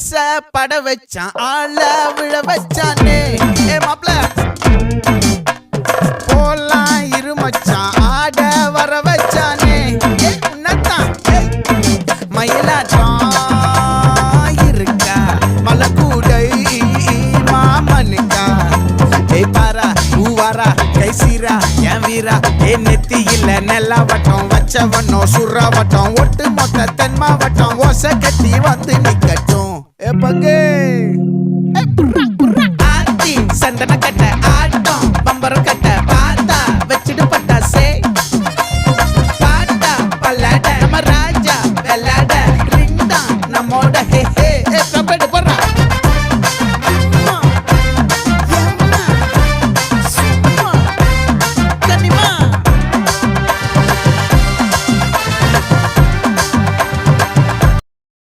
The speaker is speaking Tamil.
பட வச்சான் ஆள விழ வச்சானே ஏ மாப்ள போலாம் இருமச்சான் ஆட வர வச்சானே உன்னத்தான் மயிலாட்டம் இருக்கா மலக்கூடை மாமனுக்கா ஏய் பாரா பூவாரா கைசீரா என் வீரா ஏ நெத்தி இல்ல நெல்லா வட்டம் வச்சவனோ சுறா வட்டம் ஒட்டு மொத்த தென் மாவட்டம் ஓசை கட்டி வந்து நிக்கட்டும் ஏ பங்கே ஆத்தி சந்தன கட்ட ஆட்டம் பம்பரம் கட்ட பார்த்தா வச்சிடு பட்டாசே பாட்டா பல்லாட நம்ம ராஜா வெள்ளாட ரிங் தான் நம்மோட ஹே ஹே கபடி